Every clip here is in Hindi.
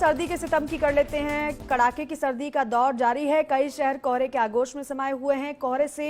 सर्दी के सितम की कर लेते हैं। कड़ाके की सर्दी का दौर जारी है। कई शहर कोहरे के आगोश में समाये हुए हैं। कोहरे से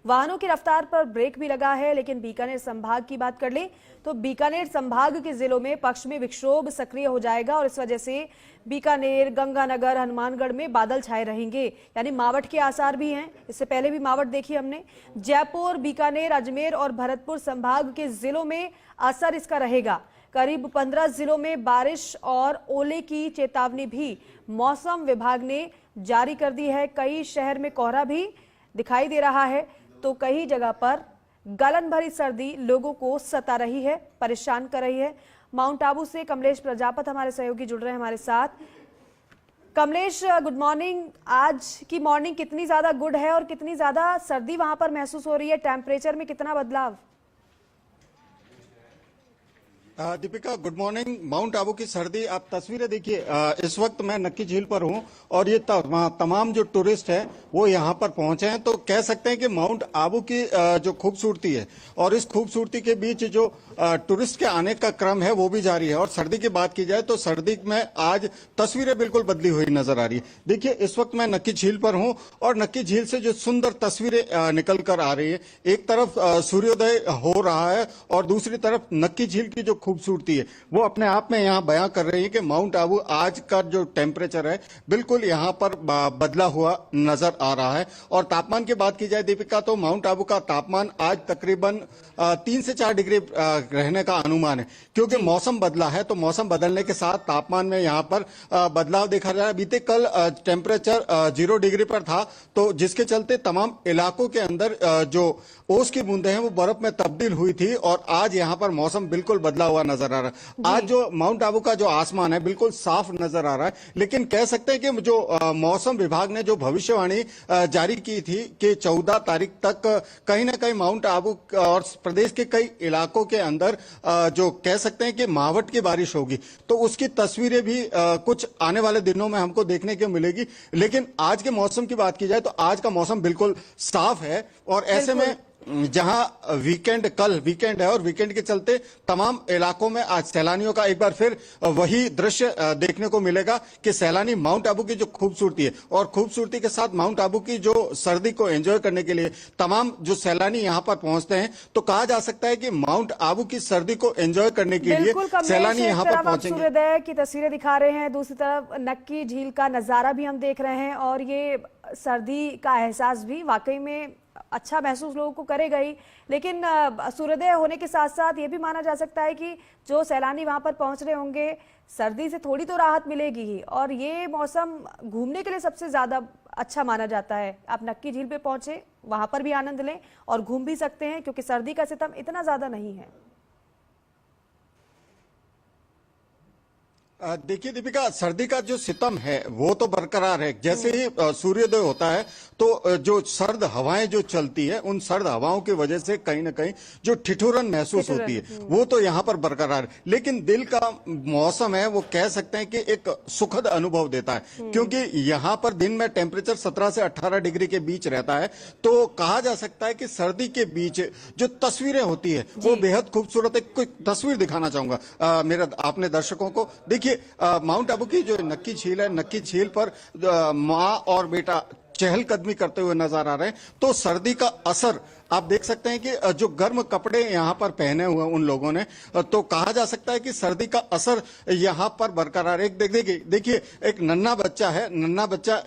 वाहनों की रफ्तार पर ब्रेक भी लगा है। लेकिन बीकानेर संभाग की बात कर लें तो बीकानेर संभाग के जिलों में पश्चिमी विक्षोभ सक्रिय हो जाएगा और इस वजह से बीकानेर, गंगानगर, हनुमानगढ़ में बादल छाए रहेंगे, यानी मावठ के आसार भी हैं। इससे पहले भी मावठ देखी हमने। जयपुर, बीकानेर, अजमेर और भरतपुर संभाग के जिलों में असर इसका रहेगा। करीब 15 जिलों में बारिश और ओले की चेतावनी भी मौसम विभाग ने जारी कर दी है। कई शहर में कोहरा भी दिखाई दे रहा है तो कई जगह पर गलन भरी सर्दी लोगों को सता रही है, परेशान कर रही है। माउंट आबू से कमलेश प्रजापत हमारे सहयोगी जुड़ रहे हैं हमारे साथ। Kamlesh, good morning. आज की मॉर्निंग कितनी ज्यादा गुड है और कितनी ज्यादा सर्दी वहां पर महसूस हो रही है? टेम्परेचर में कितना बदलाव? Deepika, good morning. Mount Abu की सर्दी, आप तस्वीरें देखिए। इस वक्त मैं नक्की झील पर हूं और ये तमाम जो टूरिस्ट हैं वो यहां पर पहुंचे हैं। तो कह सकते हैं कि माउंट आबू की जो खूबसूरती है और इस खूबसूरती के बीच जो टूरिस्ट के आने का क्रम है वो भी जारी है। और सर्दी की बात की जाए तो सर्दी में आज तस्वीरें बिल्कुल बदली हुई नजर आ रही है। देखिए, इस वक्त मैं नक्की झील पर हूं और नक्की झील से जो सुंदर तस्वीरें निकल कर आ रही है, एक तरफ सूर्योदय हो रहा है और दूसरी तरफ नक्की झील की जो खूबसूरती है वो अपने आप में यहाँ बयां कर रही है कि माउंट आबू आज का जो टेम्परेचर है बिल्कुल यहाँ पर बदला हुआ नजर आ रहा है। और तापमान की बात की जाए दीपिका, तो माउंट आबू का तापमान आज तकरीबन 3 से 4 डिग्री रहने का अनुमान है, क्योंकि मौसम बदला है। तो मौसम बदलने के साथ तापमान में यहाँ पर बदलाव देखा जा रहा है। बीते कल टेम्परेचर 0 डिग्री पर था, तो जिसके चलते तमाम इलाकों के अंदर जो ओस की बूंदें हैं वो बर्फ में तब्दील हुई थी और आज यहाँ पर मौसम बिल्कुल बदला हुआ नजर आ रहा है। आज जो माउंट आबू का जो आसमान है बिल्कुल साफ नजर आ रहा है। लेकिन कह सकते हैं कि जो मौसम विभाग ने जो भविष्यवाणी जारी की थी कि 14 तारीख तक कहीं ना कहीं माउंट आबू और प्रदेश के कई इलाकों के अंदर जो कह सकते हैं कि मावठ की बारिश होगी, तो उसकी तस्वीरें भी कुछ आने वाले दिनों में हमको देखने को मिलेगी। लेकिन आज के मौसम की बात की जाए तो आज का मौसम बिल्कुल साफ है और ऐसे में जहां कल वीकेंड है और वीकेंड के चलते तमाम इलाकों में आज सैलानियों का एक बार फिर वही दृश्य देखने को मिलेगा कि सैलानी माउंट आबू की जो खूबसूरती है और खूबसूरती के साथ माउंट आबू की जो सर्दी को एंजॉय करने के लिए तमाम जो सैलानी यहां पर पहुंचते हैं, तो कहा जा सकता है कि माउंट आबू की सर्दी को एंजॉय करने के लिए सैलानी यहां पर पहुंचेंगे। सूर्योदय की तस्वीरें दिखा रहे हैं, दूसरी तरफ नक्की झील का नजारा भी हम देख रहे हैं और ये सर्दी का एहसास भी वाकई में अच्छा महसूस लोगों को करेगा ही। लेकिन सूर्योदय होने के साथ साथ ये भी माना जा सकता है कि जो सैलानी वहां पर पहुंच रहे होंगे, सर्दी से थोड़ी तो राहत मिलेगी ही। और ये मौसम घूमने के लिए सबसे ज्यादा अच्छा माना जाता है। आप नक्की झील पे पहुंचे, वहां पर भी आनंद लें और घूम भी सकते हैं क्योंकि सर्दी का सितम इतना ज्यादा नहीं है। देखिए दीपिका, सर्दी का जो सितम है वो तो बरकरार है। जैसे ही सूर्योदय होता है तो जो सर्द हवाएं जो चलती है, उन सर्द हवाओं की वजह से कहीं ना कहीं जो ठिठुरन महसूस होती है वो तो यहाँ पर बरकरार है। लेकिन दिल का मौसम है वो कह सकते हैं कि एक सुखद अनुभव देता है, क्योंकि यहाँ पर दिन में टेम्परेचर 17 से 18 डिग्री के बीच रहता है। तो कहा जा सकता है कि सर्दी के बीच जो तस्वीरें होती है वो बेहद खूबसूरत है। कोई तस्वीर दिखाना चाहूंगा मेरा आपने दर्शकों को। देखिए, माउंट आबू की जो नक्की झील है, नक्की झील पर माँ और बेटा चहलकदमी करते हुए नजर आ रहे हैं। तो सर्दी का असर आप देख सकते हैं कि जो गर्म कपड़े यहाँ पर पहने हुए उन लोगों ने, तो कहा जा सकता है कि सर्दी का असर यहाँ पर बरकरार है। देखिए एक नन्हा बच्चा है, नन्हा बच्चा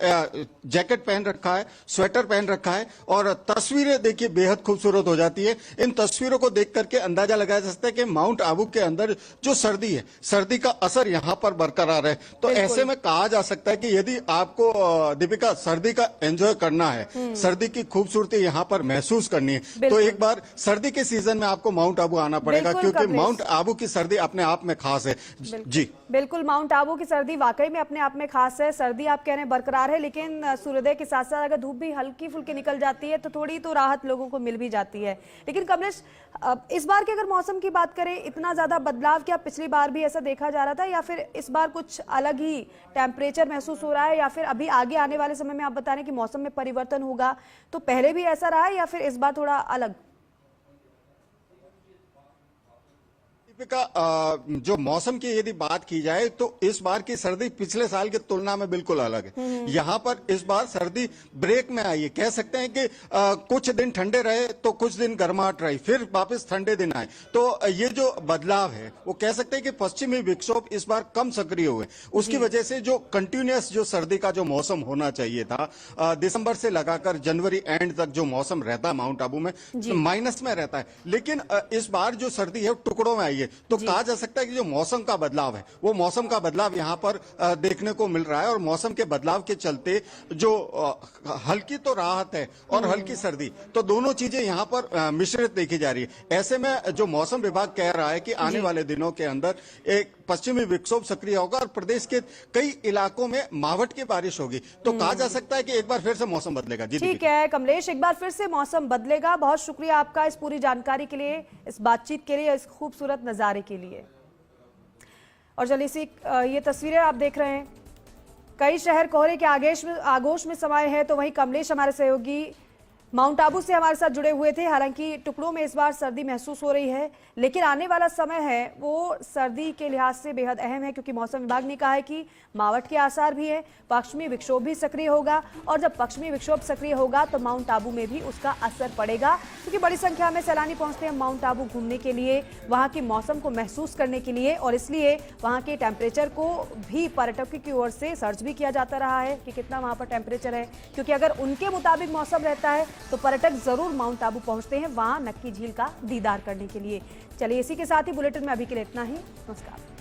जैकेट पहन रखा है, स्वेटर पहन रखा है और तस्वीरें देखिए बेहद खूबसूरत हो जाती है। इन तस्वीरों को देख करके अंदाजा लगाया जा सकता है कि माउंट आबू के अंदर जो सर्दी है, सर्दी का असर यहाँ पर बरकरार है। तो ऐसे में कहा जा सकता है कि यदि आपको दीपिका सर्दी का एंजॉय करना है, सर्दी की खूबसूरती यहाँ पर महसूस करनी है, तो एक बार सर्दी के सीजन में आपको माउंट आबू आना पड़ेगा, क्योंकि माउंट आबू की सर्दी अपने आप में खास है। जी बिल्कुल, माउंट आबू की सर्दी वाकई में अपने आप में खास है। सर्दी आप कह रहे हैं बरकरार है, लेकिन सूर्योदय के साथ साथ अगर धूप भी हल्की फुल्की निकल जाती है तो थोड़ी तो राहत लोगों को मिल भी जाती है। लेकिन कमलेश, इस बार के अगर मौसम की बात करें, इतना ज्यादा बदलाव क्या पिछली बार भी ऐसा देखा जा रहा था या फिर इस बार कुछ अलग ही टेम्परेचर महसूस हो रहा है, या फिर अभी आगे आने वाले समय में आप बता रहे हैं कि मौसम में परिवर्तन होगा, तो पहले भी ऐसा रहा है या फिर इस बार थोड़ा अलग? दीपिका, जो मौसम की यदि बात की जाए तो इस बार की सर्दी पिछले साल की तुलना में बिल्कुल अलग है। यहाँ पर इस बार सर्दी ब्रेक में आई है। कह सकते हैं कि कुछ दिन ठंडे रहे तो कुछ दिन गर्माहट रही, फिर वापस ठंडे दिन आए। तो ये जो बदलाव है वो कह सकते हैं कि पश्चिमी विक्षोभ इस बार कम सक्रिय हुए। उसकी वजह से जो कंटिन्यूअस जो सर्दी का जो मौसम होना चाहिए था, दिसंबर से लगाकर जनवरी एंड तक जो मौसम रहता है माउंट आबू में, माइनस में रहता है। लेकिन इस बार जो सर्दी है टुकड़ों में आई है। तो कहा जा सकता है कि जो मौसम का बदलाव है वो मौसम का बदलाव यहाँ पर देखने को मिल रहा है। और मौसम के बदलाव के चलते जो हल्की तो राहत है और हल्की सर्दी, तो दोनों चीजें यहाँ पर मिश्रित देखी जा रही है। ऐसे में जो मौसम विभाग कह रहा है कि आने वाले दिनों के अंदर एक पश्चिमी विक्षोभ सक्रिय होगा और प्रदेश के कई इलाकों में मावठ की बारिश होगी। तो कहा जा सकता है कि एक बार फिर से मौसम बदलेगा। जी ठीक है कमलेश, एक बार फिर से मौसम बदलेगा। बहुत शुक्रिया आपका इस पूरी जानकारी के लिए, इस बातचीत के लिए, इस खूबसूरत नजारे के लिए। और चलिए सी ये तस्वीरें आप देख रहे हैं, कई शहर कोहरे के आगोश में समाये हैं। तो वहीं कमलेश हमारे सहयोगी माउंट आबू से हमारे साथ जुड़े हुए थे। हालांकि टुकड़ों में इस बार सर्दी महसूस हो रही है, लेकिन आने वाला समय है वो सर्दी के लिहाज से बेहद अहम है, क्योंकि मौसम विभाग ने कहा है कि मावठ के आसार भी है, पश्चिमी विक्षोभ भी सक्रिय होगा। और जब पश्चिमी विक्षोभ सक्रिय होगा तो माउंट आबू में भी उसका असर पड़ेगा, क्योंकि बड़ी संख्या में सैलानी पहुंचते हैं माउंट आबू घूमने के लिए, वहां के मौसम को महसूस करने के लिए। और इसलिए वहां के टेम्परेचर को भी पर्यटकों की ओर से सर्च भी किया जाता रहा है कि कितना वहां पर टेम्परेचर है, क्योंकि अगर उनके मुताबिक मौसम रहता है तो पर्यटक जरूर माउंट आबू पहुंचते हैं वहां नक्की झील का दीदार करने के लिए। चलिए इसी के साथ ही बुलेटिन में अभी के लिए इतना ही। नमस्कार।